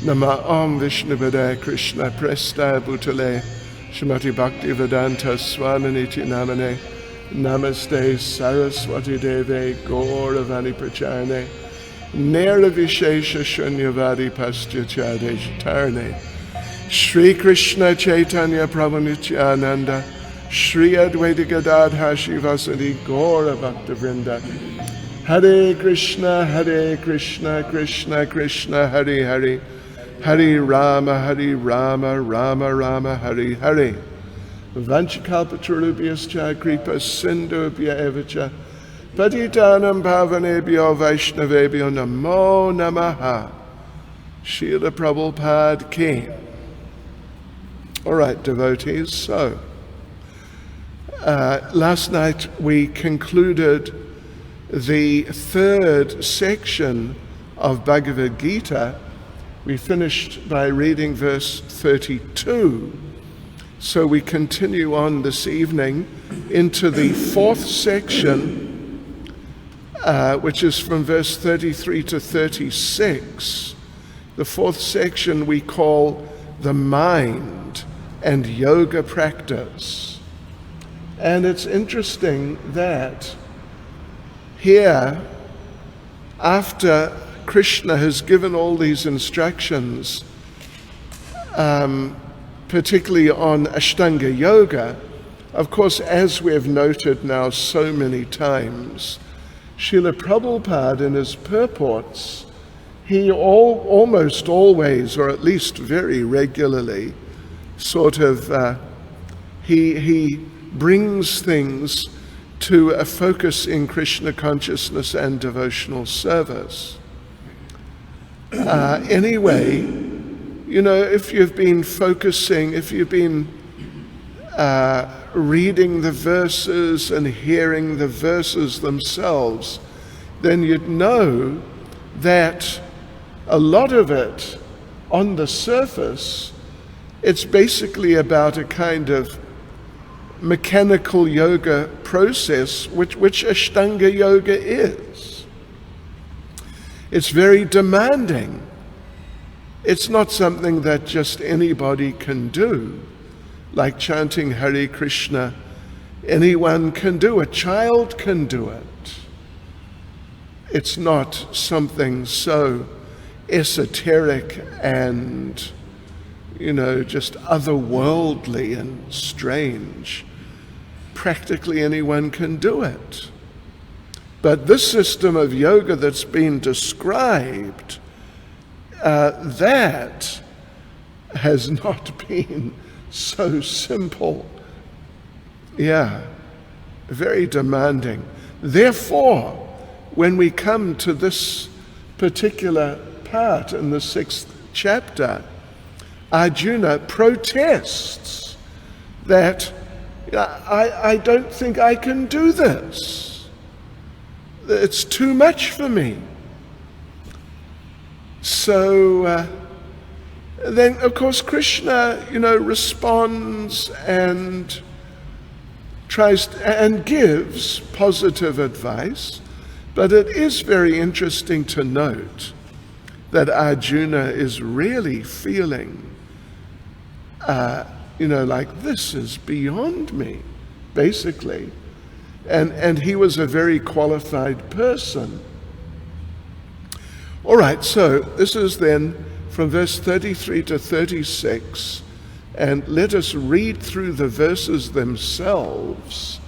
Nama Om Vishnupada Krishna Presta Bhutale Shrimati Bhakti Vedanta Swami Niti Namane Namaste Saraswati Deve Gauravani Pracharne Nera Vishesha Shunyavadi Pastyachade Tarne Shri Krishna Chaitanya Prabhu Nityananda Shri Advaita Gadadhar Shivasadi Gaura Bhakta Vrinda Hare Krishna Krishna Krishna Hare Hare Hare Rama Rama Rama Hare Hare Vanchakalpatarubhyascha Kripa Sindhubhya evacha Patitanam Bhavanebhyo Vaishnavebhyo Namo Namaha Srila Prabhupada Ki. All right, devotees, so last night we concluded the third section of Bhagavad Gita. We finished by reading verse 32. So we continue on this evening into the fourth section, which is from verse 33 to 36. The fourth section we call the mind and yoga practice. And it's interesting that here, after Krishna has given all these instructions, particularly on Ashtanga Yoga, of course, as we have noted now so many times, Srila Prabhupada in his purports, he almost always, or at least very regularly, sort of, he brings things to a focus in Krishna consciousness and devotional service. Anyway, you know, if you've been focusing, if you've been reading the verses and hearing the verses themselves, then you'd know that a lot of it, on the surface, it's basically about a kind of mechanical yoga process, which Ashtanga Yoga is. It's very demanding. It's not something that just anybody can do, like chanting Hare Krishna. Anyone can do it. A child can do it. It's not something so esoteric and, you know, just otherworldly and strange. Practically anyone can do it. But this system of yoga that's been described, that has not been so simple. Yeah, very demanding. Therefore, when we come to this particular part in the 6th chapter, Arjuna protests that I don't think I can do this. It's too much for me. So then, of course, Krishna, you know, responds and tries and gives positive advice. But it is very interesting to note that Arjuna is really feeling, you know, like this is beyond me, basically. And he was a very qualified person. All right, so this is then from verse 33 to 36, and let us read through the verses themselves,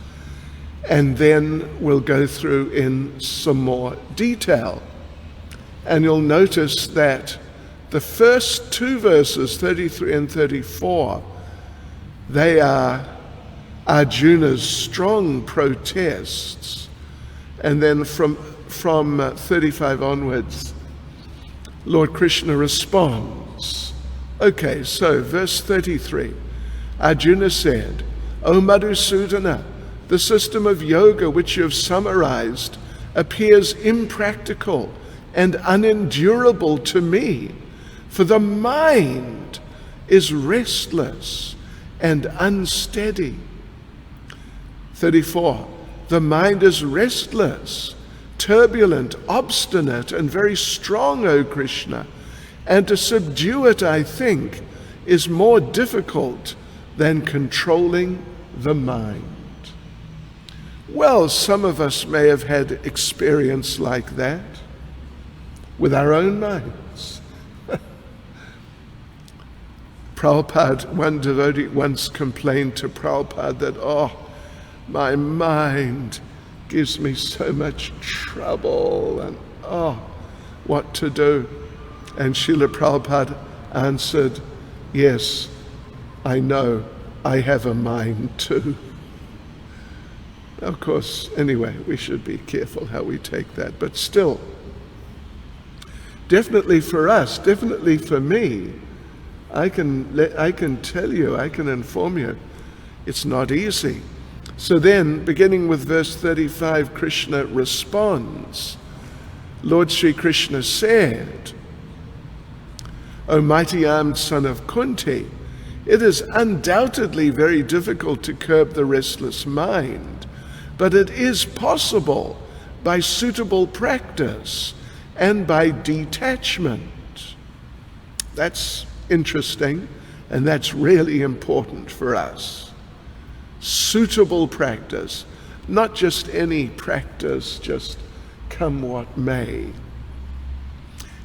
and then we'll go through in some more detail. And you'll notice that the first two verses, 33 and 34, they are Arjuna's strong protests. And then from 35 onwards, Lord Krishna responds. Okay, so verse 33, Arjuna said, O Madhusudana, the system of yoga which you have summarized appears impractical and unendurable to me, for the mind is restless and unsteady. 34, the mind is restless, turbulent, obstinate, and very strong, O Krishna, And to subdue it, I think, is more difficult than controlling the mind. Well, some of us may have had experience like that with our own minds. Prabhupada, one devotee once complained to Prabhupada that, my mind gives me so much trouble, and what to do? And Srila Prabhupada answered, yes, I know, I have a mind too. Of course, anyway, we should be careful how we take that, but still, definitely for us, definitely for me, I can tell you, I can inform you, it's not easy. So then, beginning with verse 35, Krishna responds. Lord Sri Krishna said, O mighty-armed son of Kunti, it is undoubtedly very difficult to curb the restless mind, but it is possible by suitable practice and by detachment. That's interesting, and that's really important for us. Suitable practice, not just any practice, just come what may.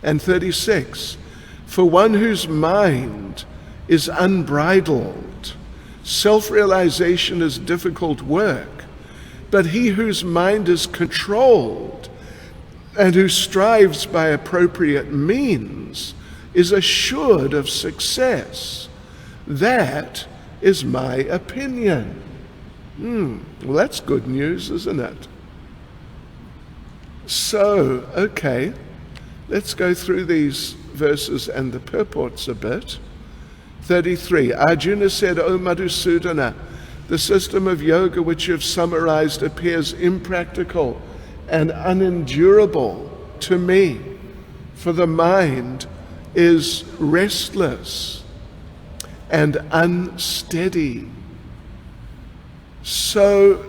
And 36, for one whose mind is unbridled, self-realization is difficult work, but he whose mind is controlled and who strives by appropriate means is assured of success. That is my opinion. Well, that's good news, isn't it? So, okay, let's go through these verses and the purports a bit. 33, Arjuna said, O Madhusudana, the system of yoga which you have summarized appears impractical and unendurable to me, for the mind is restless and unsteady. So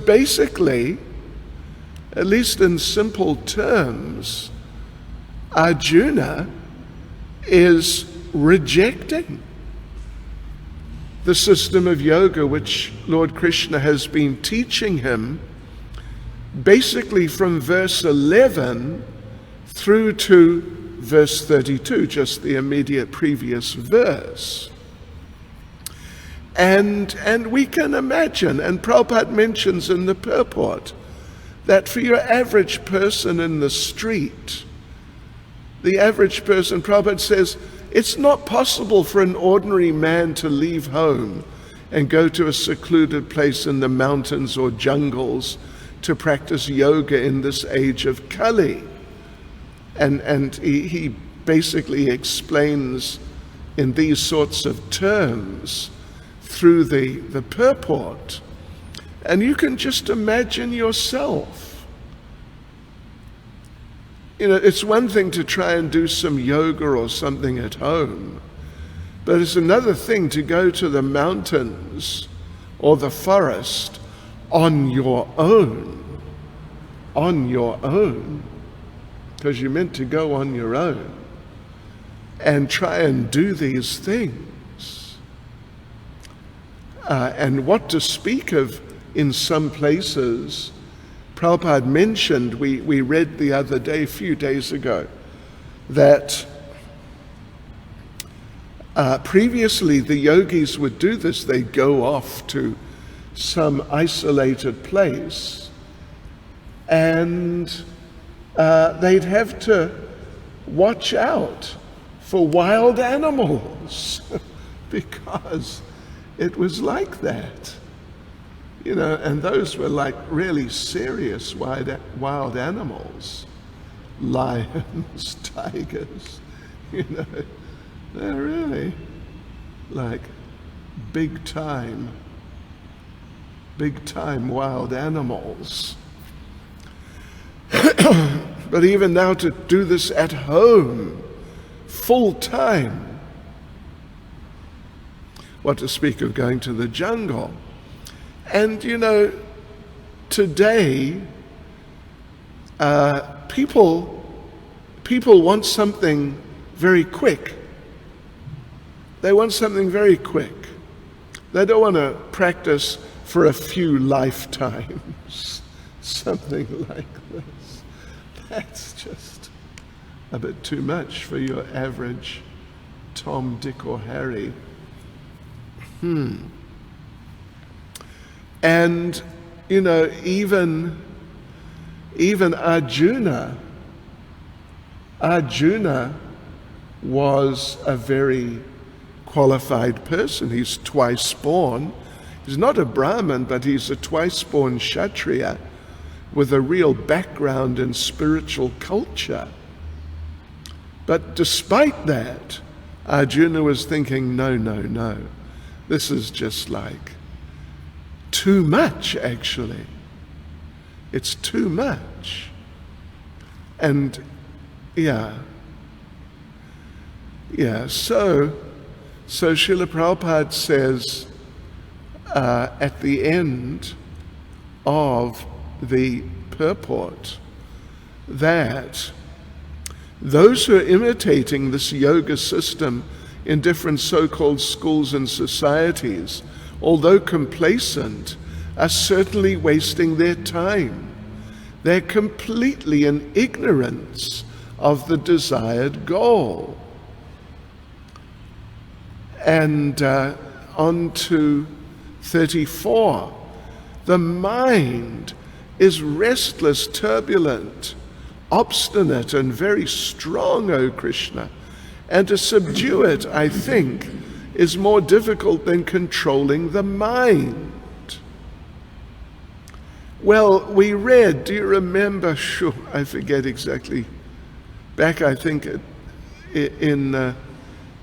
basically, at least in simple terms, Arjuna is rejecting the system of yoga which Lord Krishna has been teaching him, basically from verse 11 through to verse 32, just the immediate previous verse. And we can imagine, and Prabhupada mentions in the purport, that for your average person in the street, the average person, Prabhupada says, it's not possible for an ordinary man to leave home and go to a secluded place in the mountains or jungles to practice yoga in this age of Kali. And he basically explains in these sorts of terms through the purport. And you can just imagine yourself. You know, it's one thing to try and do some yoga or something at home, but it's another thing to go to the mountains or the forest on your own, because you're meant to go on your own and try and do these things. And what to speak of in some places, Prabhupada mentioned, we read the other day, a few days ago, that previously the yogis would do this. They'd go off to some isolated place and they'd have to watch out for wild animals because it was like that. You know, and those were like really serious wild animals. Lions, tigers, you know, they're really like big time wild animals. But even now to do this at home, full time, what to speak of going to the jungle. And you know, today, people want something very quick. They want something very quick. They don't want to practice for a few lifetimes, something like this. That's just a bit too much for your average Tom, Dick, or Harry. And, you know, even Arjuna was a very qualified person. He's twice born. He's not a Brahmin, but he's a twice born Kshatriya with a real background in spiritual culture. But despite that, Arjuna was thinking, no, this is just like too much, actually. It's too much. And so Srila Prabhupada says at the end of the purport that those who are imitating this yoga system in different so-called schools and societies, although complacent, are certainly wasting their time. They're completely in ignorance of the desired goal. And on to 34. The mind is restless, turbulent, obstinate, and very strong, O Krishna. And to subdue it, I think, is more difficult than controlling the mind. Well, we read, do you remember, I forget exactly, back I think in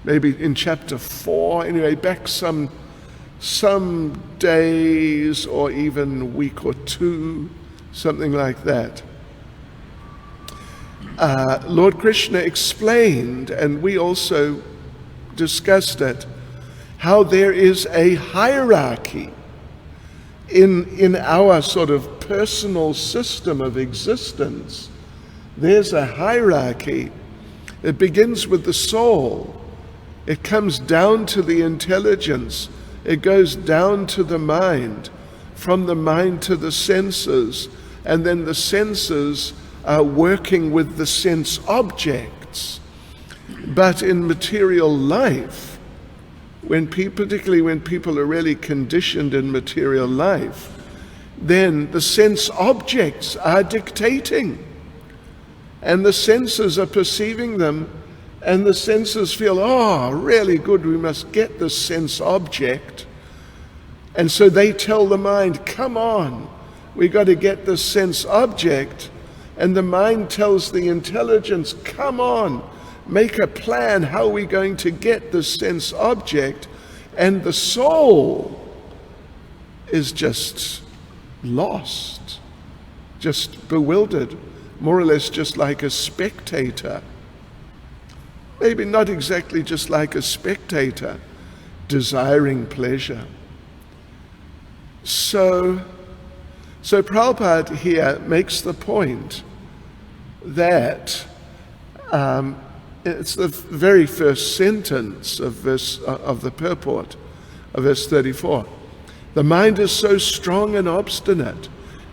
maybe in chapter 4, anyway, back some days or even a week or two, something like that. Lord Krishna explained, and we also discussed it, how there is a hierarchy in our sort of personal system of existence. There's a hierarchy. It begins with the soul. It comes down to the intelligence. It goes down to the mind, from the mind to the senses, and then the senses are working with the sense objects. But in material life, particularly when people are really conditioned in material life, then the sense objects are dictating, and the senses are perceiving them, and the senses feel, oh, really good, we must get this sense object. And so they tell the mind, come on, we got to get this sense object. And the mind tells the intelligence, come on, make a plan, how are we going to get this sense object? And the soul is just lost, just bewildered, more or less just like a spectator. Maybe not exactly just like a spectator, desiring pleasure. So Prabhupada here makes the point that it's the very first sentence of the purport of verse 34. The mind is so strong and obstinate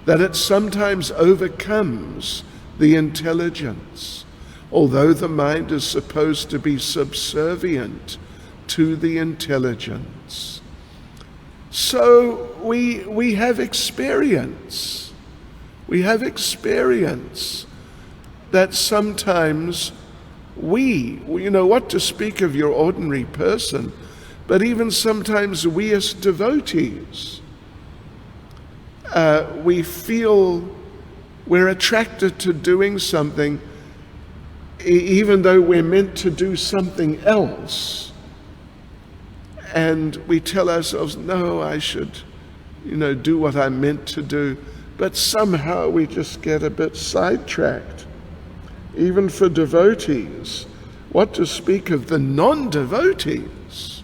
that it sometimes overcomes the intelligence, although the mind is supposed to be subservient to the intelligence. So we have experience. We have experience that sometimes what to speak of your ordinary person, but even sometimes we as devotees, we feel we're attracted to doing something even though we're meant to do something else. And we tell ourselves, no, I should, do what I'm meant to do. But somehow we just get a bit sidetracked. Even for devotees, what to speak of the non-devotees?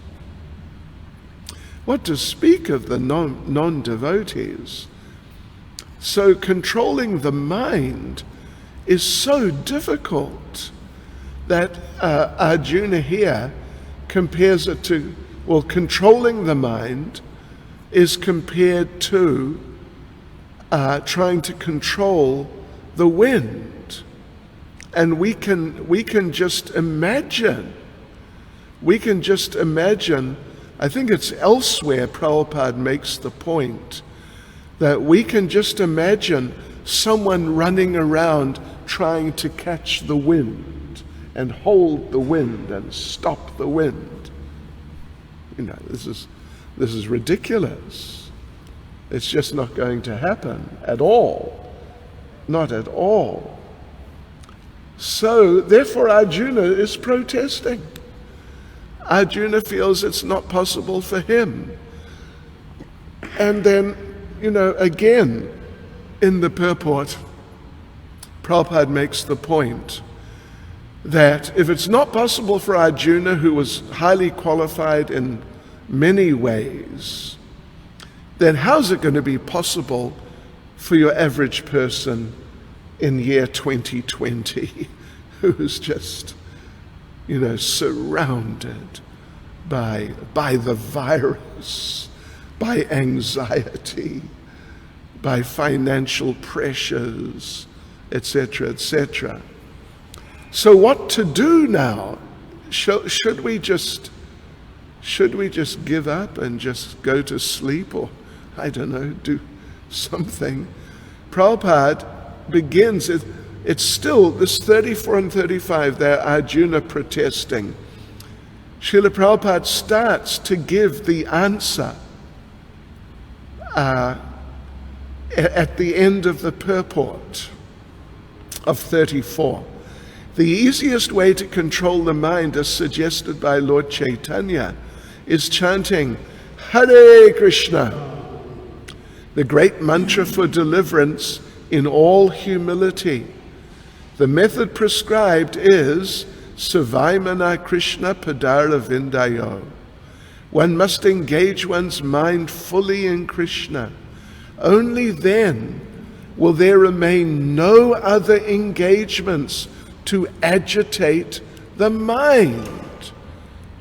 What to speak of the non-devotees? So controlling the mind is so difficult that Arjuna here compares it to, well, controlling the mind is compared to trying to control the wind. And we can just imagine, I think it's elsewhere Prabhupada makes the point, that we can just imagine someone running around trying to catch the wind and hold the wind and stop the wind. This is ridiculous. It's just not going to happen at all. Not at all. So, therefore, Arjuna is protesting. Arjuna feels it's not possible for him. And then, again, in the purport, Prabhupada makes the point that if it's not possible for Arjuna, who was highly qualified in many ways, then how's it going to be possible for your average person in year 2020 who's just, surrounded by the virus, by anxiety, by financial pressures, etc., etc. So what to do now? Should we just give up and just go to sleep, or I don't know, do something? Prabhupada begins, it's still this 34 and 35 there, Arjuna protesting. Srila Prabhupada starts to give the answer at the end of the purport of 34. The easiest way to control the mind, as suggested by Lord Caitanya, is chanting Hare Krishna, the great mantra for deliverance in all humility. The method prescribed is Savaimana Krishna Padara Vindayo. One must engage one's mind fully in Krishna. Only then will there remain no other engagements to agitate the mind.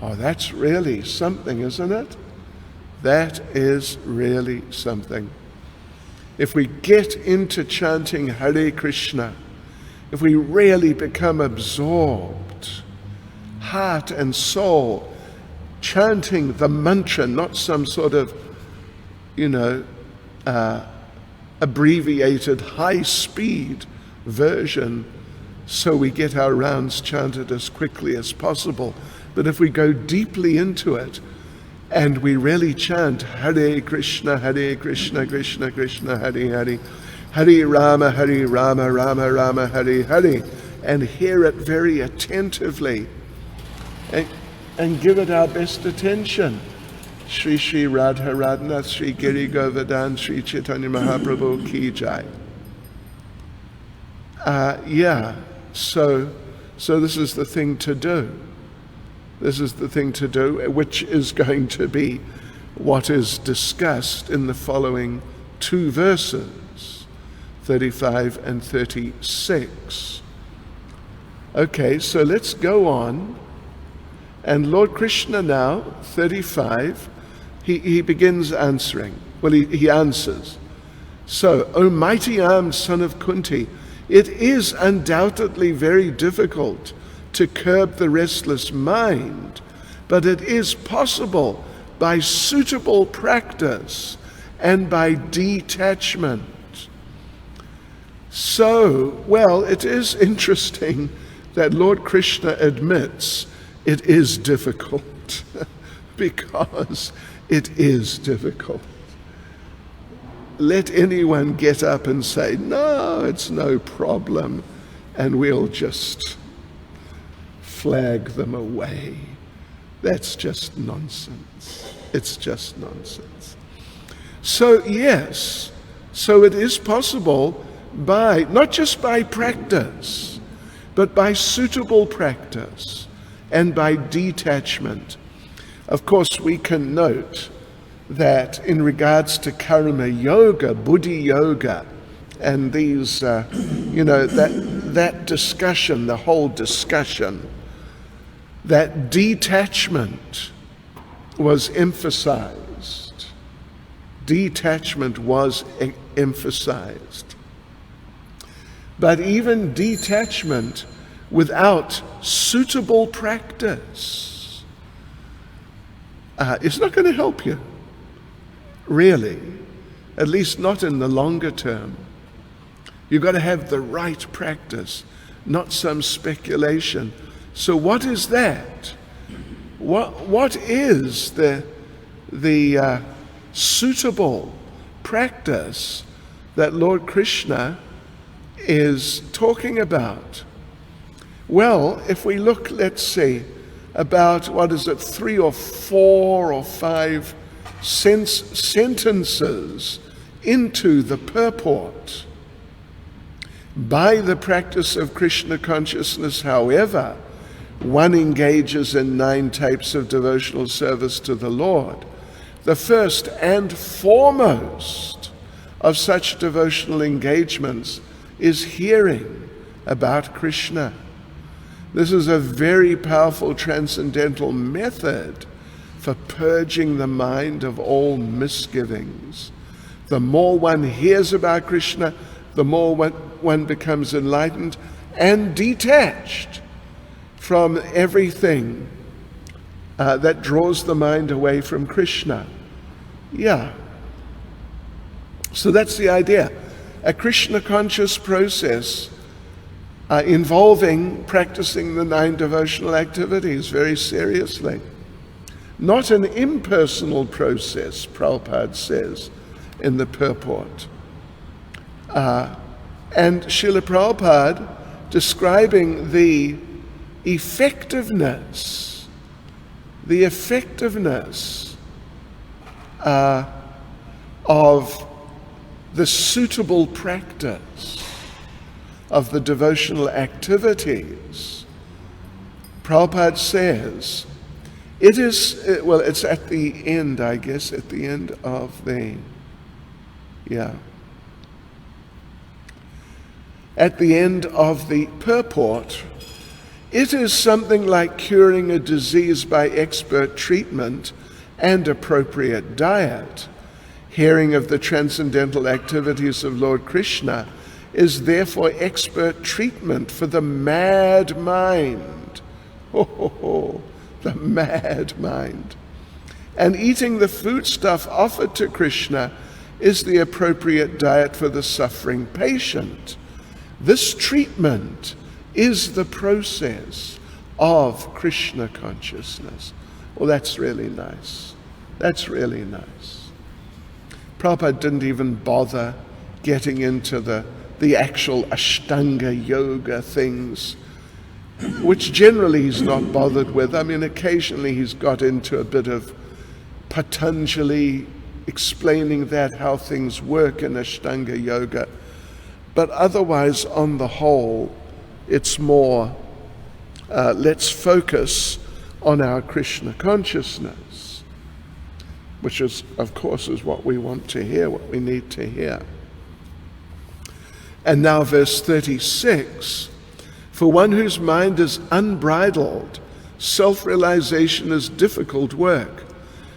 Oh, that's really something, isn't it? That is really something. If we get into chanting Hare Krishna, if we really become absorbed, heart and soul, chanting the mantra, not some sort of, abbreviated high-speed version, so we get our rounds chanted as quickly as possible. But if we go deeply into it, and we really chant Hare Krishna, Krishna Krishna, Hare Hare, Hare Rama, Rama Rama, Hare Hare, and hear it very attentively, and give it our best attention. Shri Shri Radha Radhanath, Shri Giri Govardhan, Shri Chaitanya Mahaprabhu Ki Jai. So this is the thing to do. This is the thing to do, which is going to be what is discussed in the following two verses, 35 and 36. Okay, so let's go on. And Lord Krishna now, 35, he begins answering. Well, he answers. So, O mighty armed son of Kunti, it is undoubtedly very difficult to curb the restless mind, but it is possible by suitable practice and by detachment. So, well, it is interesting that Lord Krishna admits it is difficult, because it is difficult. Let anyone get up and say, no, it's no problem, and we'll just flag them away. That's just nonsense. It's just nonsense. So yes, so it is possible by, not just by practice, but by suitable practice and by detachment. Of course, we can note that in regards to karma yoga, buddhi yoga, and these, that discussion, the whole discussion that detachment was emphasized. Detachment was emphasized. But even detachment without suitable practice is not going to help you, really, at least not in the longer term. You've got to have the right practice, not some speculation. So what is that? What is the suitable practice that Lord Krishna is talking about? Well, if we look, let's see, about, 3 or 4 or 5 sentences into the purport. By the practice of Krishna consciousness, however, one engages in 9 types of devotional service to the Lord. The first and foremost of such devotional engagements is hearing about Krishna. This is a very powerful transcendental method for purging the mind of all misgivings. The more one hears about Krishna, the more one becomes enlightened and detached from everything that draws the mind away from Krishna. So that's the idea. A Krishna conscious process involving practicing the 9 devotional activities very seriously. Not an impersonal process, Prabhupada says in the purport. And Srila Prabhupada, describing the effectiveness of the suitable practice of the devotional activities, Prabhupada says, it's at the end, I guess, at the end of the purport, it is something like curing a disease by expert treatment and appropriate diet. Hearing of the transcendental activities of Lord Krishna is therefore expert treatment for the mad mind. The mad mind. And eating the foodstuff offered to Krishna is the appropriate diet for the suffering patient. This treatment is the process of Krishna consciousness. Well, that's really nice. That's really nice. Prabhupada didn't even bother getting into the actual Ashtanga yoga things, which generally he's not bothered with. I mean, occasionally he's got into a bit of Patanjali explaining that, how things work in Ashtanga yoga. But otherwise, on the whole, it's more, let's focus on our Krishna consciousness, which is, of course, is what we want to hear, what we need to hear. And now verse 36, for one whose mind is unbridled, self-realization is difficult work.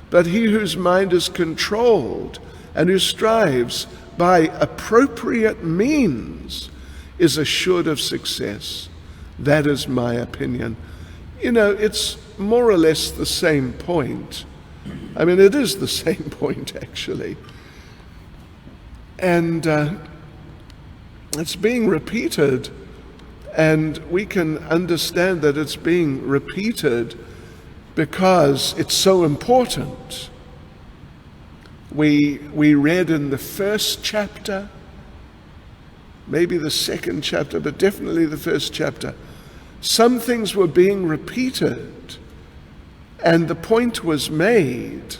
But he whose mind is controlled and who strives by appropriate means is assured of success. That is my opinion. You know, it's more or less the same point. I mean, it is the same point, actually. And it's being repeated, and we can understand that it's being repeated because it's so important. We read in the first chapter, maybe the second chapter, but definitely the first chapter, some things were being repeated, and the point was made.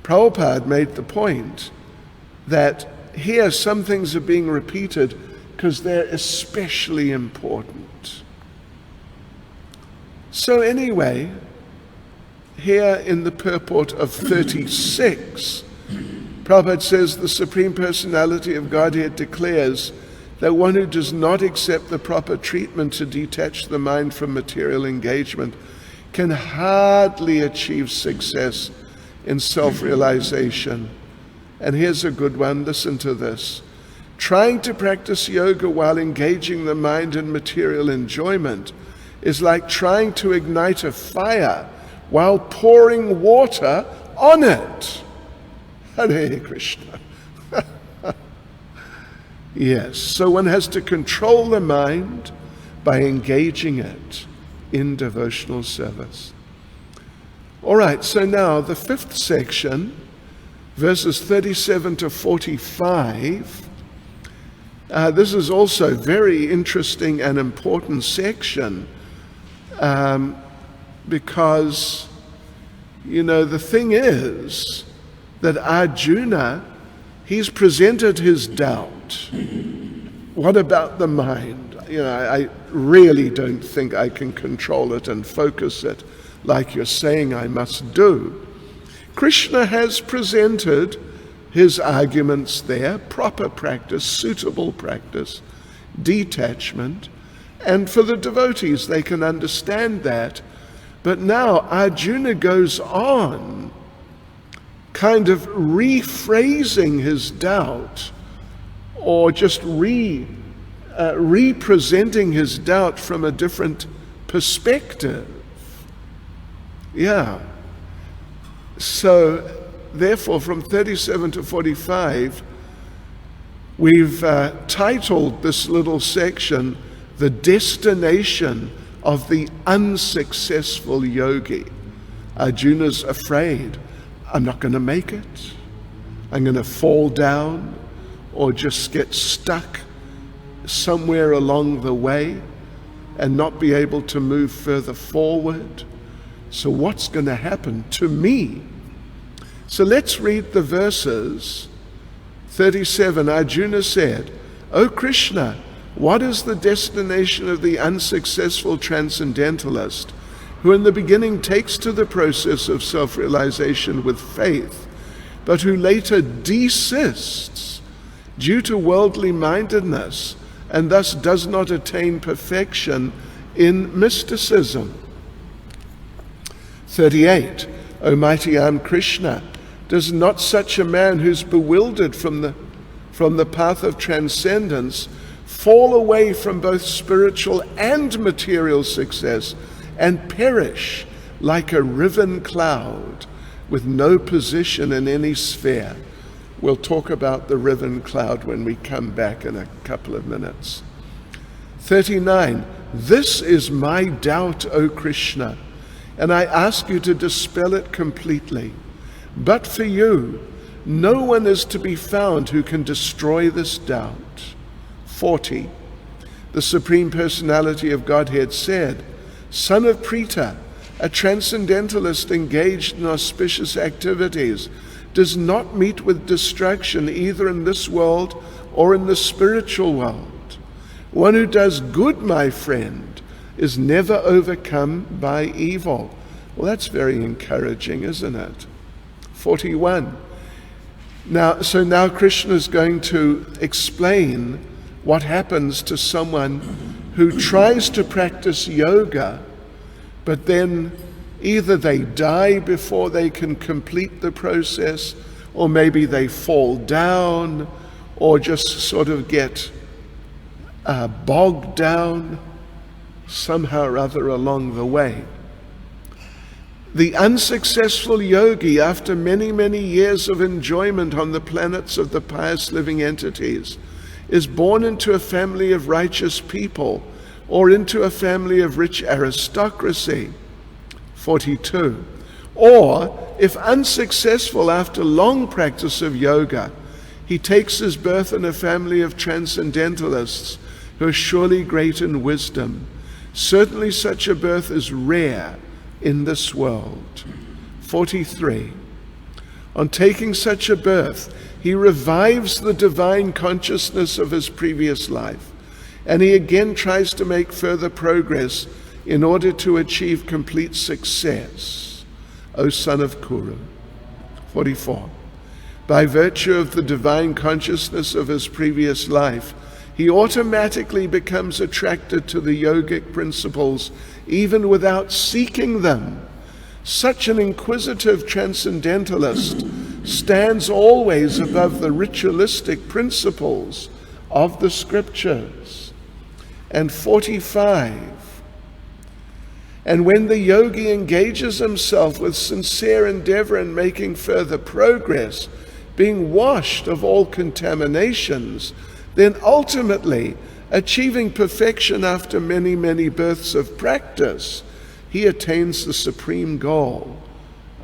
Prabhupada made the point that here some things are being repeated because they're especially important. So anyway, here in the purport of 36, Prabhupada says the Supreme Personality of Godhead declares that one who does not accept the proper treatment to detach the mind from material engagement can hardly achieve success in self-realization. And here's a good one, listen to this. Trying to practice yoga while engaging the mind in material enjoyment is like trying to ignite a fire while pouring water on it. Hare Krishna. Yes, so one has to control the mind by engaging it in devotional service. All right, so now the fifth section, verses 37 to 45. This is also a very interesting and important section because, the thing is that Arjuna, he's presented his doubt. What about the mind? I really don't think I can control it and focus it like you're saying I must do. Krishna has presented his arguments there, proper practice, suitable practice, detachment, and for the devotees they can understand that. But now Arjuna goes on kind of rephrasing his doubt, or just representing his doubt from a different perspective. Yeah. So, therefore, from 37 to 45, we've titled this little section, The Destination of the Unsuccessful Yogi. Arjuna's afraid, I'm not going to make it. I'm going to fall down or just get stuck somewhere along the way and not be able to move further forward. So what's going to happen to me? So let's read the verses. 37, Arjuna said, O Krishna, what is the destination of the unsuccessful transcendentalist who in the beginning takes to the process of self-realization with faith, but who later desists due to worldly mindedness and thus does not attain perfection in mysticism? 38, O mighty armed Krishna, does not such a man who's bewildered from the path of transcendence fall away from both spiritual and material success and perish like a riven cloud with no position in any sphere? We'll talk about the riven cloud when we come back in a couple of minutes. 39, this is my doubt, O Krishna, and I ask you to dispel it completely. But for you, no one is to be found who can destroy this doubt. 40, the Supreme Personality of Godhead said, Son of Prita, a transcendentalist engaged in auspicious activities does not meet with destruction either in this world or in the spiritual world. One who does good, my friend, is never overcome by evil. Well, that's very encouraging, isn't it? 41. Now Krishna is going to explain what happens to someone who tries to practice yoga, but then either they die before they can complete the process, or maybe they fall down, or just sort of get bogged down somehow or other along the way. The unsuccessful yogi, after many, many years of enjoyment on the planets of the pious living entities, is born into a family of righteous people or into a family of rich aristocracy. 42. Or, if unsuccessful after long practice of yoga, he takes his birth in a family of transcendentalists who are surely great in wisdom. Certainly such a birth is rare in this world. 43. On taking such a birth, he revives the divine consciousness of his previous life, and he again tries to make further progress in order to achieve complete success, O son of Kuru. 44. By virtue of the divine consciousness of his previous life, he automatically becomes attracted to the yogic principles even without seeking them. Such an inquisitive transcendentalist stands always above the ritualistic principles of the scriptures. And 45, and when the yogi engages himself with sincere endeavor in making further progress, being washed of all contaminations, then ultimately achieving perfection after many, many births of practice, he attains the supreme goal.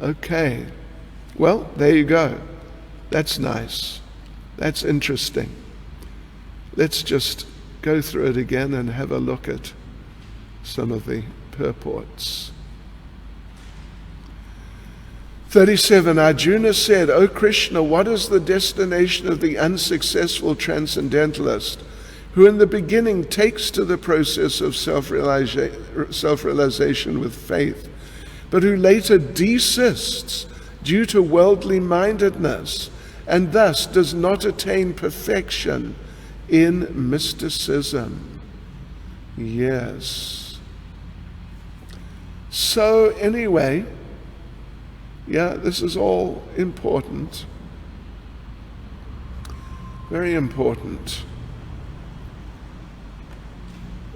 Okay, well, there you go. That's nice. That's interesting. Let's just go through it again and have a look at some of the purports. 37, Arjuna said, O Krishna, what is the destination of the unsuccessful transcendentalist who in the beginning takes to the process of self-realization with faith, but who later desists due to worldly mindedness and thus does not attain perfection in mysticism? Yes. So anyway, yeah, this is all important. Very important.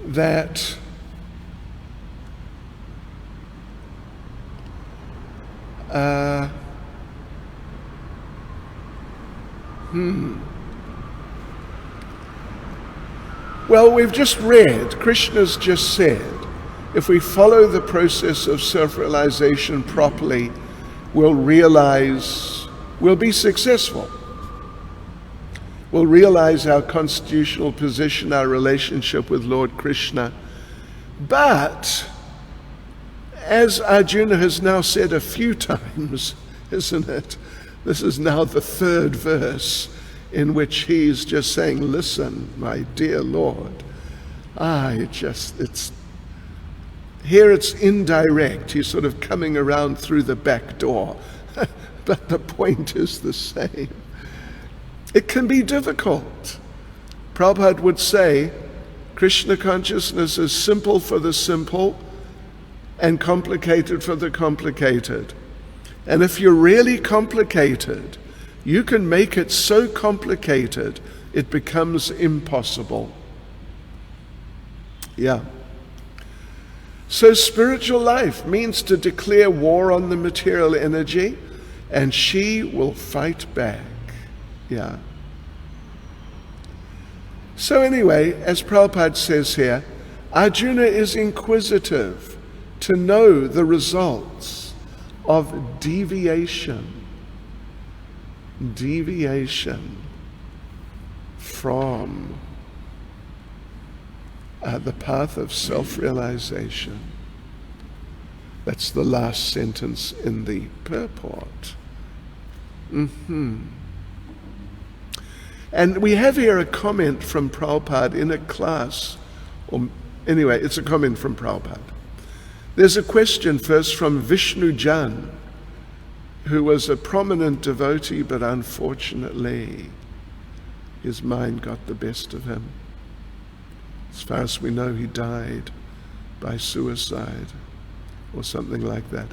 That well, we've just read, Krishna's just said, if we follow the process of self-realization properly, we'll realize, we'll be successful. We'll realize our constitutional position, our relationship with Lord Krishna. But, as Arjuna has now said a few times, isn't it? This is now the third verse in which he's just saying, listen, my dear Lord, here it's indirect. He's sort of coming around through the back door. But the point is the same. It can be difficult. Prabhupada would say, Krishna consciousness is simple for the simple and complicated for the complicated. And if you're really complicated, you can make it so complicated it becomes impossible. Yeah. So spiritual life means to declare war on the material energy, and she will fight back. Yeah. So anyway, as Prabhupada says here, Arjuna is inquisitive to know the results of deviation from the path of self-realization. That's the last sentence in the purport. And we have here a comment from Prabhupada in a class, or anyway, it's a comment from Prabhupada. There's a question first from Vishnu Jan, who was a prominent devotee, but unfortunately his mind got the best of him. As far as we know, he died by suicide or something like that.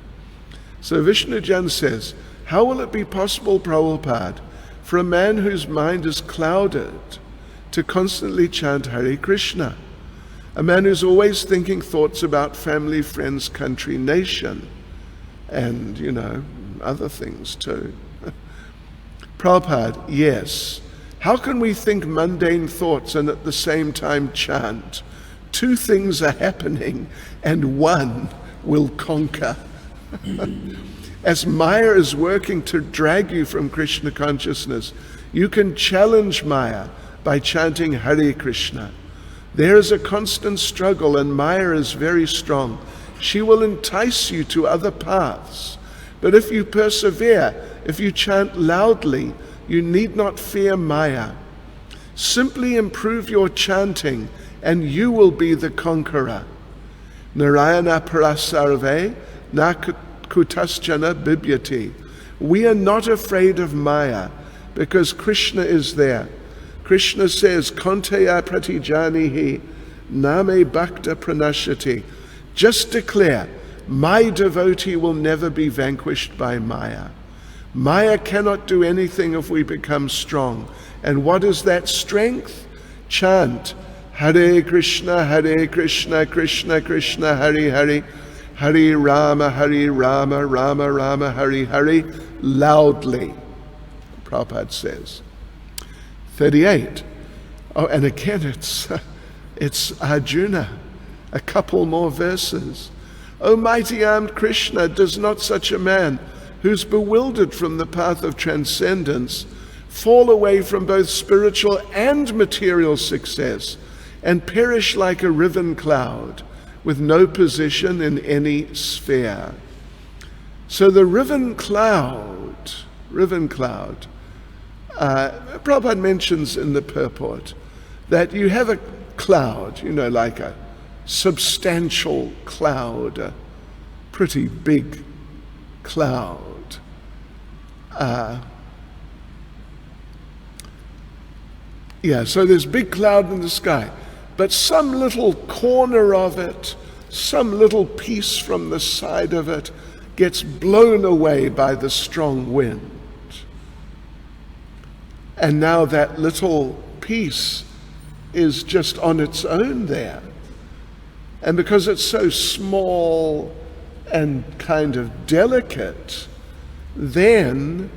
So Vishnu Jan says, how will it be possible, Prabhupada, for a man whose mind is clouded to constantly chant Hare Krishna? A man who's always thinking thoughts about family, friends, country, nation, and, other things too. Prabhupada, yes. How can we think mundane thoughts and at the same time chant? Two things are happening and one will conquer. As Maya is working to drag you from Krishna consciousness, you can challenge Maya by chanting Hare Krishna. There is a constant struggle and Maya is very strong. She will entice you to other paths. But if you persevere, if you chant loudly, you need not fear Maya. Simply improve your chanting and you will be the conqueror. Narayana parasarve na kutaschana bibyati. We are not afraid of Maya because Krishna is there. Krishna says, Konteya pratijanihi name bhakta pranashati. Just declare, my devotee will never be vanquished by Maya. Maya cannot do anything if we become strong. And what is that strength? Chant, Hare Krishna, Krishna Krishna, Hare Hare, Hare Rama, Rama Rama, Hare Hare, loudly, Prabhupada says. 38. Oh, and again it's Arjuna, a couple more verses. O mighty armed Krishna, does not such a man, who's bewildered from the path of transcendence, fall away from both spiritual and material success and perish like a riven cloud with no position in any sphere? So the riven cloud, Prabhupada mentions in the purport that you have a cloud, like a substantial cloud, a pretty big cloud. So there's big cloud in the sky, but some little corner of it, some little piece from the side of it gets blown away by the strong wind. And now that little piece is just on its own there. And because it's so small and kind of delicate, then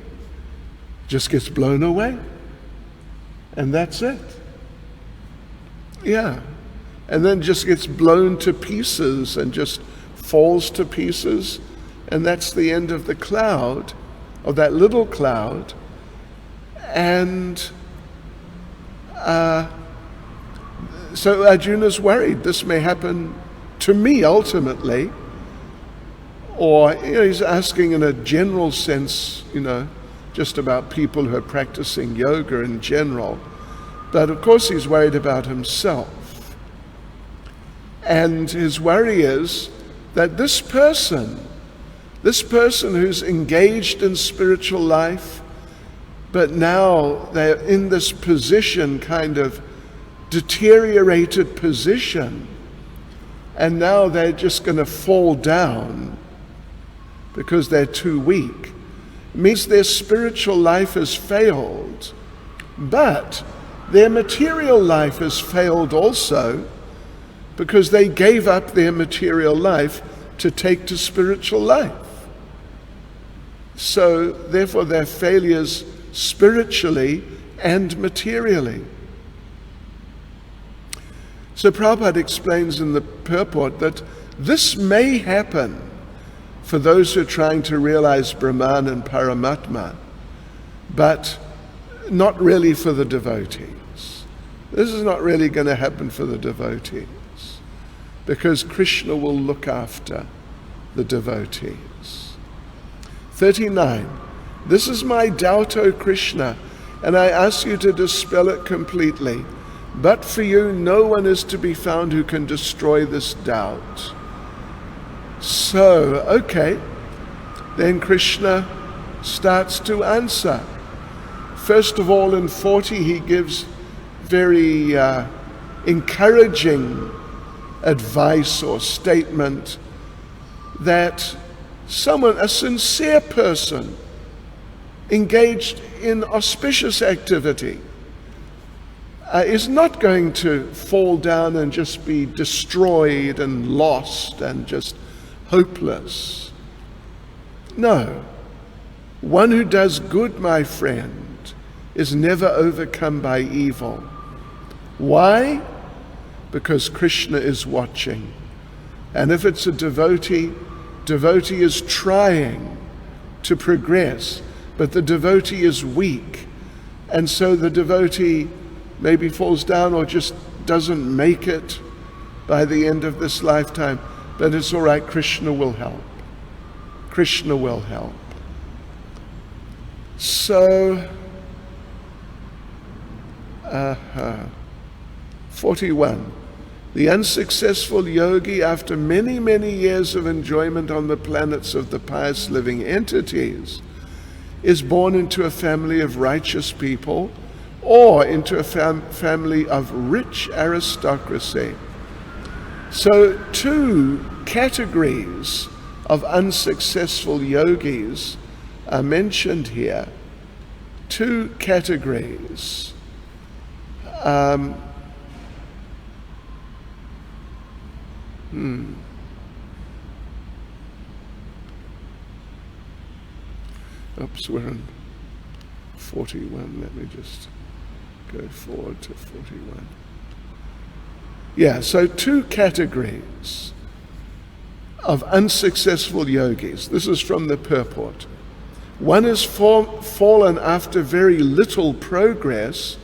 just gets blown away. And that's it. And then just gets blown to pieces and just falls to pieces. And that's the end of the cloud, of that little cloud. And so Arjuna's worried this may happen to me ultimately. Or he's asking in a general sense, just about people who are practicing yoga in general. But of course he's worried about himself. And his worry is that this person who's engaged in spiritual life, but now they're in this position, kind of deteriorated position, and now they're just going to fall down because they're too weak. It means their spiritual life has failed, but their material life has failed also, because they gave up their material life to take to spiritual life. So therefore they're failures spiritually and materially. So Prabhupada explains in the purport that this may happen for those who are trying to realize Brahman and Paramatma, but not really for the devotees. This is not really going to happen for the devotees, because Krishna will look after the devotees. 39. This is my doubt, O Krishna, and I ask you to dispel it completely. But for you, no one is to be found who can destroy this doubt. So, okay, then Krishna starts to answer. First of all, in 40, he gives very encouraging advice or statement that someone, a sincere person, engaged in auspicious activity, is not going to fall down and just be destroyed and lost and just hopeless. No. One who does good, my friend, is never overcome by evil. Why? Because Krishna is watching. And if it's a devotee is trying to progress, but the devotee is weak. And so the devotee maybe falls down or just doesn't make it by the end of this lifetime. But it's all right, Krishna will help. Krishna will help. So, 41. The unsuccessful yogi, after many, many years of enjoyment on the planets of the pious living entities, is born into a family of righteous people, or into a family of rich aristocracy. So 2 categories of unsuccessful yogis are mentioned here. 2 categories. Oops, we're on 41. Let me just go forward to 41. Yeah, so 2 categories of unsuccessful yogis. This is from the purport. One has fallen after very little progress,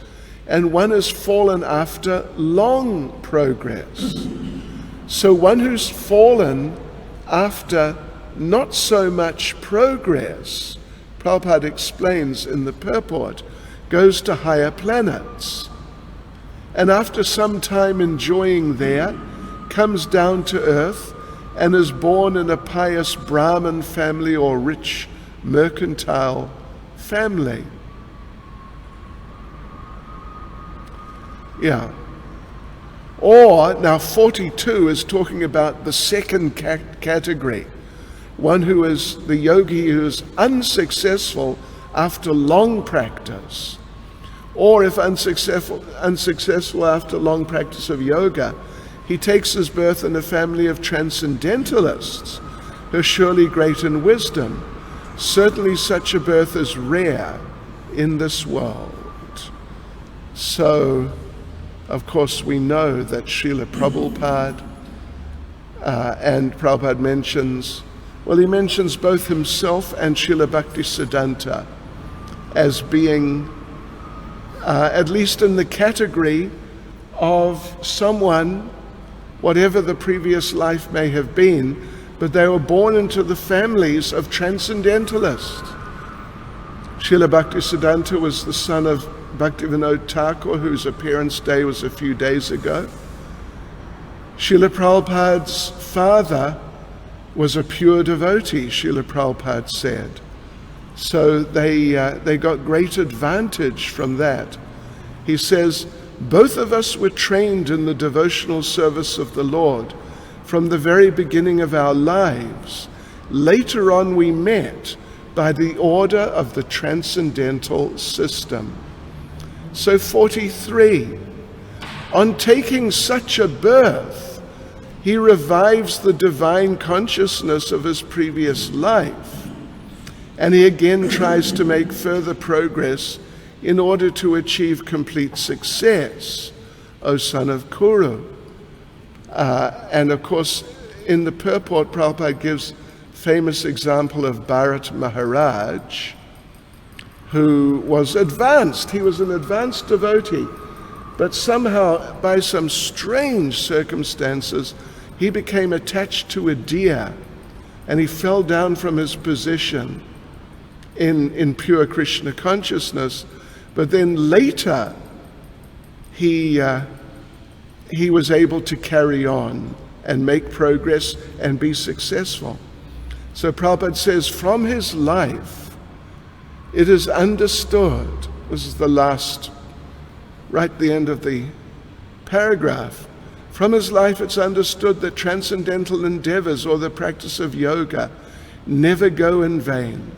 and one has fallen after long progress. So one who's fallen after not so much progress, Prabhupada explains in the purport, goes to higher planets. And after some time enjoying there, comes down to earth and is born in a pious Brahmin family or rich mercantile family. Yeah. Or, now 42 is talking about the second category. One who is the yogi who is unsuccessful after long practice. Or if unsuccessful after long practice of yoga, he takes his birth in a family of transcendentalists who are surely great in wisdom. Certainly such a birth is rare in this world. So, of course, we know that Srila Prabhupada, and Prabhupada mentions, well, he mentions both himself and Srila Bhaktisiddhanta as being, at least in the category of someone, whatever the previous life may have been, but they were born into the families of transcendentalists. Srila Bhaktisiddhanta was the son of Bhaktivinoda Thakur, whose appearance day was a few days ago. Srila Prabhupada's father was a pure devotee, Srila Prabhupada said. So they got great advantage from that. He says, both of us were trained in the devotional service of the Lord from the very beginning of our lives. Later on we met by the order of the transcendental system. So 43, on taking such a birth, he revives the divine consciousness of his previous life, and he again tries to make further progress in order to achieve complete success, O son of Kuru. And of course, in the purport, Prabhupada gives famous example of Bharat Maharaj, who was advanced. He was an advanced devotee, but somehow, by some strange circumstances, he became attached to a deer, and he fell down from his position in pure Krishna consciousness. But then later, he was able to carry on and make progress and be successful. So Prabhupada says, from his life, it is understood, this is the last, right at the end of the paragraph, from his life it's understood that transcendental endeavors or the practice of yoga never go in vain.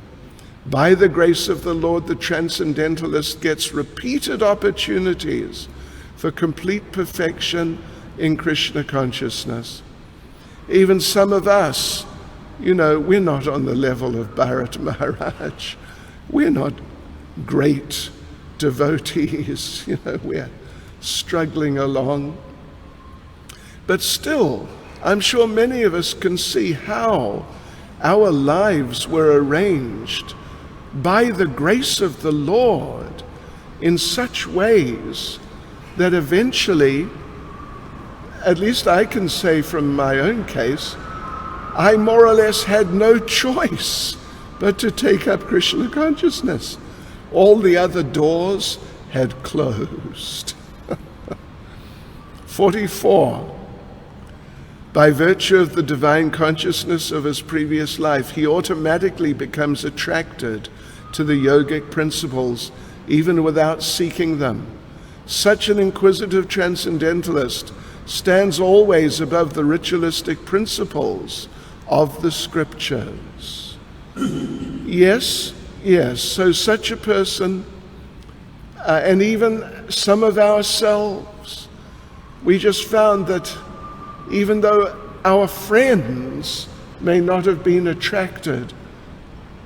By the grace of the Lord, the transcendentalist gets repeated opportunities for complete perfection in Krishna consciousness. Even some of us, we're not on the level of Bharat Maharaj. We're not great devotees, we're struggling along. But still, I'm sure many of us can see how our lives were arranged by the grace of the Lord in such ways that eventually, at least I can say from my own case, I more or less had no choice but to take up Krishna consciousness. All the other doors had closed. 44. By virtue of the divine consciousness of his previous life, he automatically becomes attracted to the yogic principles even without seeking them. Such an inquisitive transcendentalist stands always above the ritualistic principles of the scriptures. Yes, so such a person, and even some of ourselves, we just found that even though our friends may not have been attracted,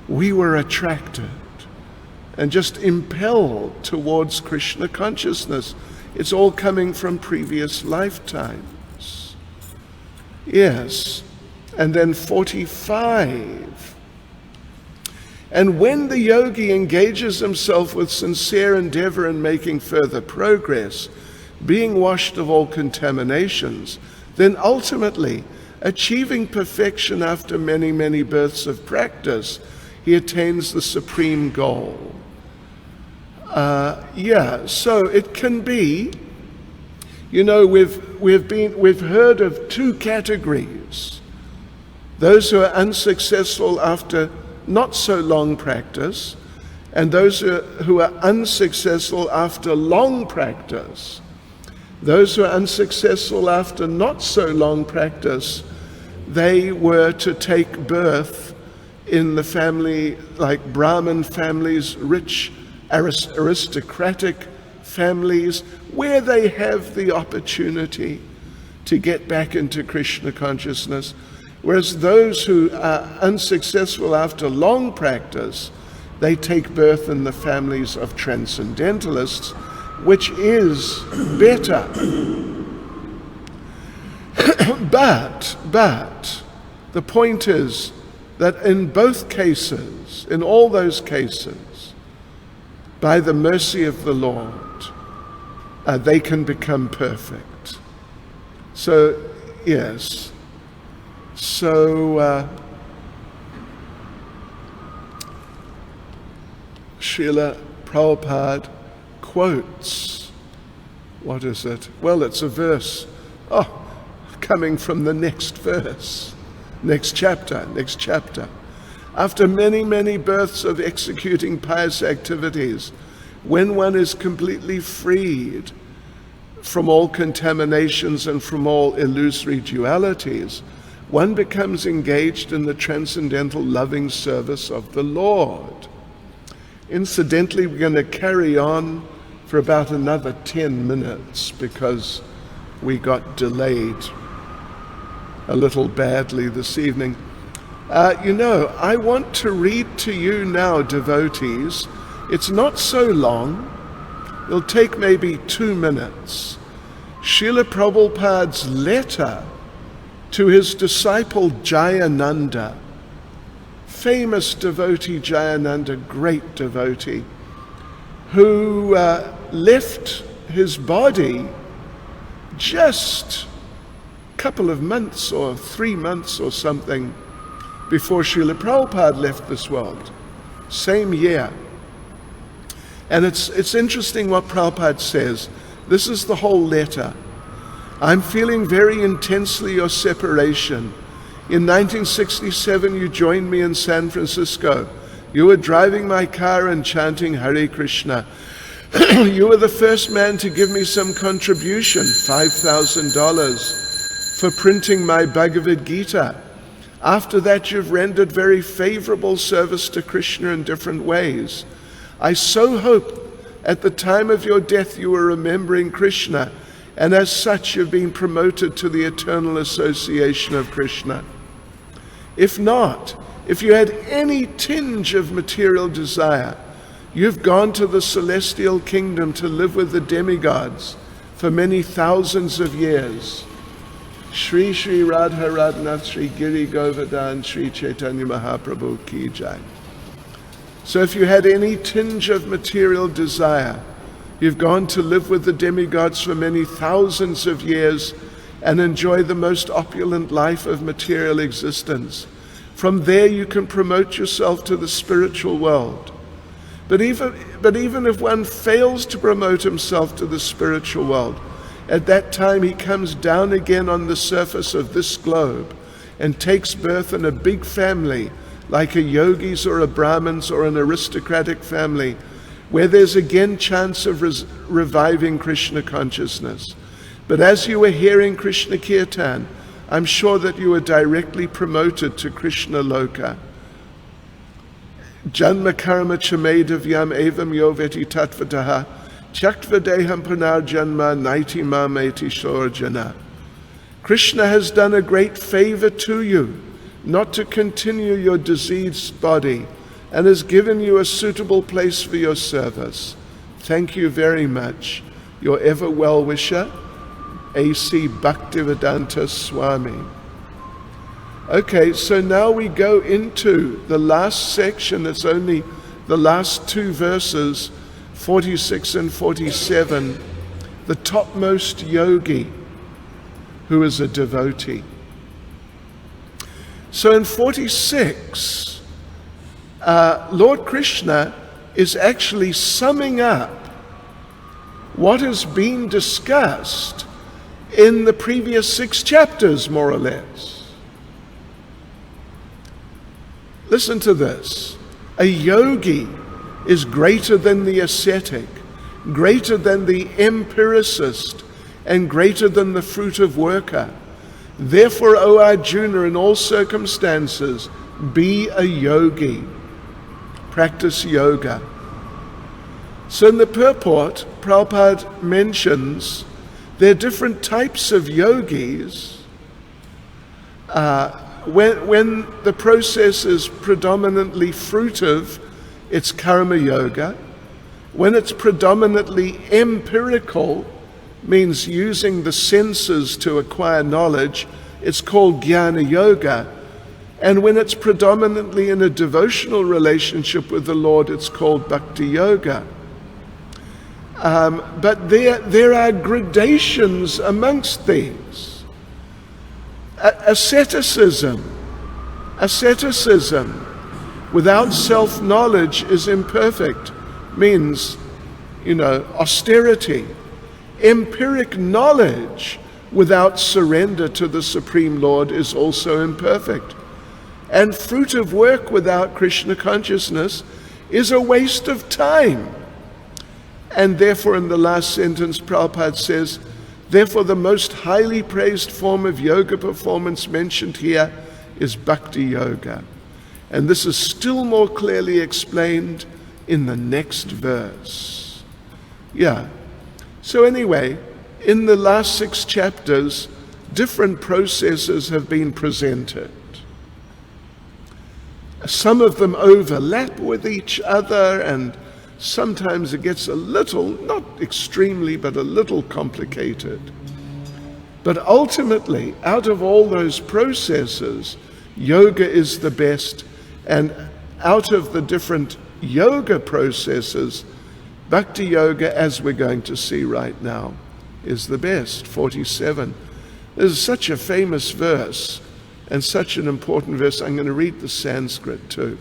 we were attracted and just impelled towards Krishna consciousness. It's all coming from previous lifetimes. Yes, and then 45. And when the yogi engages himself with sincere endeavor in making further progress, being washed of all contaminations, then ultimately, achieving perfection after many, many births of practice, he attains the supreme goal. So it can be, we've heard of two categories: those who are unsuccessful after not so long practice, and those who are unsuccessful after long practice. Those who are unsuccessful after not so long practice, they were to take birth in the family, like Brahmin families, rich aristocratic families, where they have the opportunity to get back into Krishna consciousness. Whereas those who are unsuccessful after long practice, they take birth in the families of transcendentalists, which is better. But the point is that in both cases, in all those cases, by the mercy of the Lord, they can become perfect. So, yes. So, Srila Prabhupada quotes, what is it? Well, it's a verse, coming from the next verse, next chapter. After many, many births of executing pious activities, when one is completely freed from all contaminations and from all illusory dualities, one becomes engaged in the transcendental loving service of the Lord. Incidentally, we're going to carry on for about another 10 minutes because we got delayed a little badly this evening. I want to read to you now, devotees. It's not so long. It'll take maybe 2 minutes. Srila Prabhupada's letter to his disciple Jayananda, famous devotee Jayananda, great devotee, who left his body just a couple of months or 3 months or something before Srila Prabhupada left this world, same year. And it's interesting what Prabhupada says. This is the whole letter. I'm feeling very intensely your separation. In 1967, you joined me in San Francisco. You were driving my car and chanting Hare Krishna. You were the first man to give me some contribution, $5,000, for printing my Bhagavad Gita. After that, you've rendered very favorable service to Krishna in different ways. I so hope at the time of your death you were remembering Krishna, and as such you've been promoted to the eternal association of Krishna. If not, if you had any tinge of material desire, you've gone to the celestial kingdom to live with the demigods for many thousands of years. Shri Shri Radha Radhanath Shri Giri Govardhan Shri Caitanya Mahaprabhu Ki Jai. So if you had any tinge of material desire, you've gone to live with the demigods for many thousands of years and enjoy the most opulent life of material existence. From there you can promote yourself to the spiritual world. But even if one fails to promote himself to the spiritual world, at that time he comes down again on the surface of this globe and takes birth in a big family, like a yogi's or a Brahmin's or an aristocratic family, where there's again chance of reviving Krishna consciousness. But as you were hearing Krishna Kirtan, I'm sure that you were directly promoted to Krishna Loka. Janma karma chamedavyam evam yoveti tatvataha chaktva punar janma naiti mameti shorjana. Krishna has done a great favor to you, not to continue your diseased body, and has given you a suitable place for your service. Thank you very much. Your ever well-wisher, A.C. Bhaktivedanta Swami. Okay, so now we go into the last section. It's only the last two verses, 46 and 47. The topmost yogi, who is a devotee. So in 46, Lord Krishna is actually summing up what has been discussed in the previous 6 chapters, more or less. Listen to this. A yogi is greater than the ascetic, greater than the empiricist, and greater than the fruitive worker. Therefore, O Arjuna, in all circumstances, be a yogi. Practice yoga. So in the purport, Prabhupada mentions there are different types of yogis. When the process is predominantly fruitive, it's karma yoga. When it's predominantly empirical, means using the senses to acquire knowledge, it's called jnana yoga. And when it's predominantly in a devotional relationship with the Lord, it's called bhakti yoga. But there are gradations amongst these. Asceticism without self-knowledge is imperfect, means, austerity. Empiric knowledge without surrender to the Supreme Lord is also imperfect. And fruitive work without Krishna consciousness is a waste of time. And therefore, in the last sentence, Prabhupada says, therefore the most highly praised form of yoga performance mentioned here is bhakti yoga. And this is still more clearly explained in the next verse. So anyway, in the last 6 chapters, different processes have been presented. Some of them overlap with each other, and sometimes it gets a little, not extremely, but a little complicated. But ultimately, out of all those processes, yoga is the best, and out of the different yoga processes, bhakti yoga, as we're going to see right now, is the best. 47. This is such a famous verse and such an important verse. I'm going to read the Sanskrit too.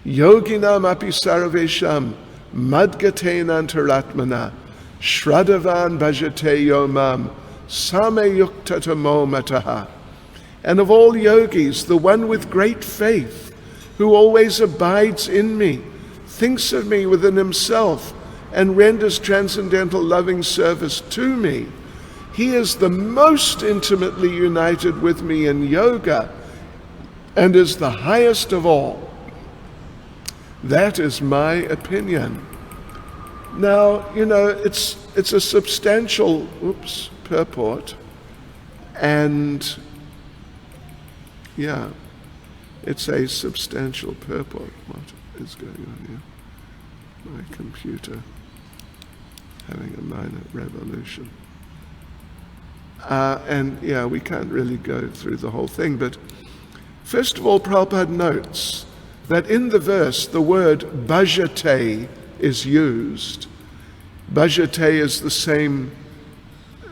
Yoginam api sarvesham madgaten antaratmana shraddhavan bhajate yomam sameyuktatamo mataha. And of all yogis, the one with great faith, who always abides in me, thinks of me within himself, and renders transcendental loving service to me, he is the most intimately united with me in yoga and is the highest of all. That is my opinion. Now, it's a substantial purport, and it's a substantial purport. What is going on here? My computer having a minor revolution. We can't really go through the whole thing, but first of all, Prabhupada notes that in the verse, the word bhajate is used. Bhajate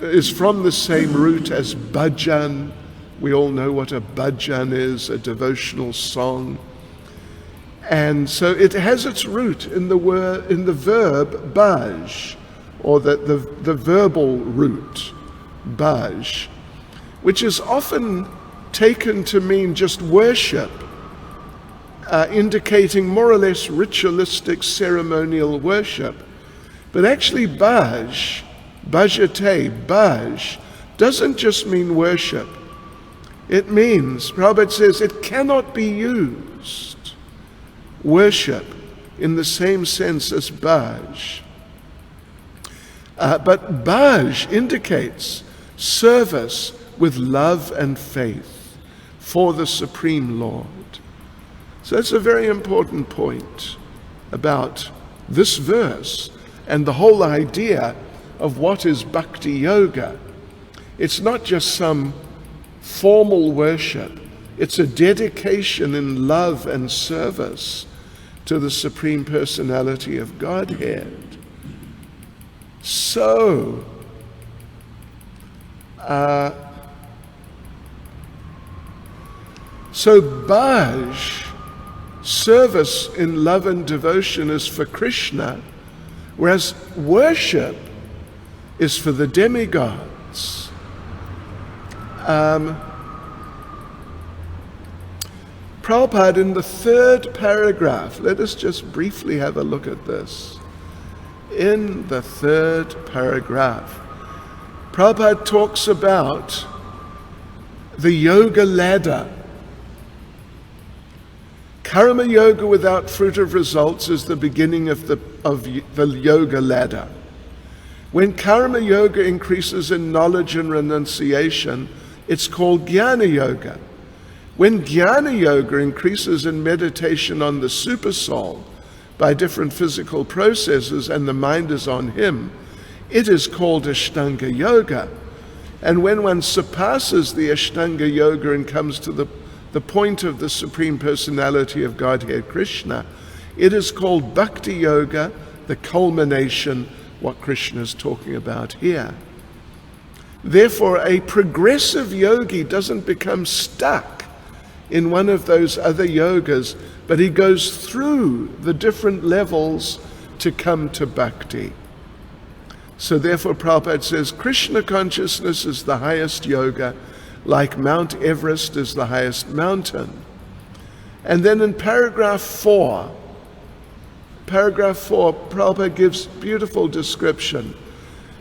is from the same root as bhajan. We all know what a bhajan is, a devotional song. And so it has its root in the verb bhaj, or the verbal root, bhaj, which is often taken to mean just worship. indicating more or less ritualistic ceremonial worship. But actually bhaj, bhajate, bhaj, doesn't just mean worship. It means, Prabhupada says, it cannot be used, worship, in the same sense as bhaj. But bhaj indicates service with love and faith for the Supreme Lord. So that's a very important point about this verse and the whole idea of what is bhakti yoga. It's not just some formal worship. It's a dedication in love and service to the Supreme Personality of Godhead. So, bhaj, service in love and devotion, is for Krishna, whereas worship is for the demigods. Prabhupada, in the third paragraph, let us just briefly have a look at this. In the third paragraph, Prabhupada talks about the yoga ladder. Karma yoga without fruit of results is the beginning of the yoga ladder. When karma yoga increases in knowledge and renunciation, it's called jnana yoga. When jnana yoga increases in meditation on the supersoul by different physical processes and the mind is on him, it is called ashtanga yoga. And when one surpasses the ashtanga yoga and comes to the point of the Supreme Personality of Godhead, Krishna, it is called bhakti yoga, the culmination, what Krishna is talking about here. Therefore, a progressive yogi doesn't become stuck in one of those other yogas, but he goes through the different levels to come to bhakti. So therefore, Prabhupada says, Krishna consciousness is the highest yoga, like Mount Everest is the highest mountain. And then in paragraph 4, Prabhupada gives beautiful description.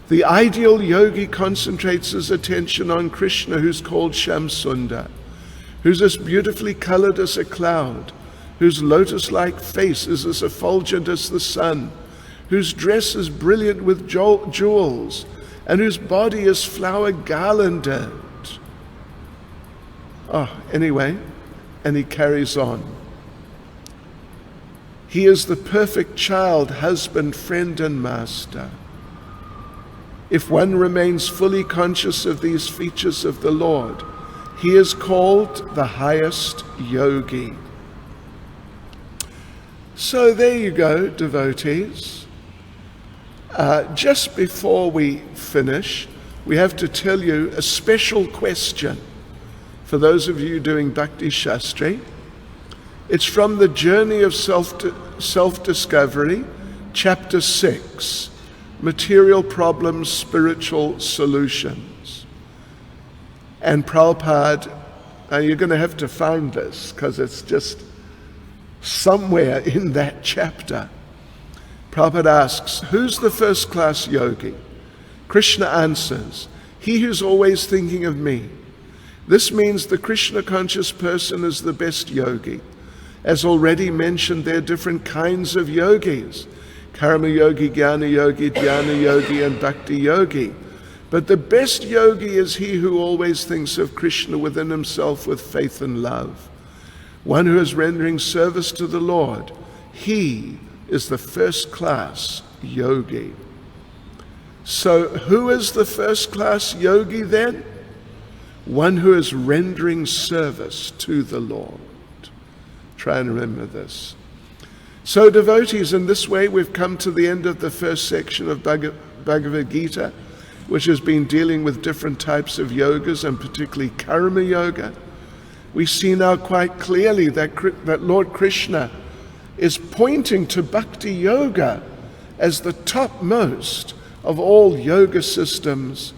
The ideal yogi concentrates his attention on Krishna, who's called Shamsundar, who's as beautifully colored as a cloud, whose lotus-like face is as effulgent as the sun, whose dress is brilliant with jewels, and whose body is flower garlanded. Anyway, and he carries on. He is the perfect child, husband, friend, and master. If one remains fully conscious of these features of the Lord, he is called the highest yogi. So there you go, devotees. Just before we finish, we have to tell you a special question for those of you doing Bhakti Shastri. It's from the Journey of Self-Discovery, Chapter 6, Material Problems, Spiritual Solutions. And Prabhupada, you're going to have to find this because it's just somewhere in that chapter. Prabhupada asks, who's the first-class yogi? Krishna answers, he who's always thinking of me. This means the Krishna-conscious person is the best yogi. As already mentioned, there are different kinds of yogis: karma yogi, jnana yogi, dhyana yogi, and bhakti yogi. But the best yogi is he who always thinks of Krishna within himself with faith and love. One who is rendering service to the Lord. He is the first-class yogi. So who is the first-class yogi then? One who is rendering service to the Lord. Try and remember this. So devotees, in this way we've come to the end of the first section of Bhagavad Gita, which has been dealing with different types of yogas, and particularly karma yoga. We see now quite clearly that Lord Krishna is pointing to bhakti yoga as the topmost of all yoga systems.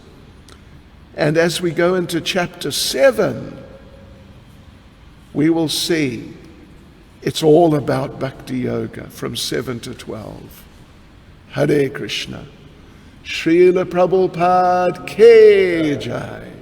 And as we go into chapter 7, we will see It's all about Bhakti Yoga from 7 to 12. Hare Krishna. Srila Prabhupada Ki Jai.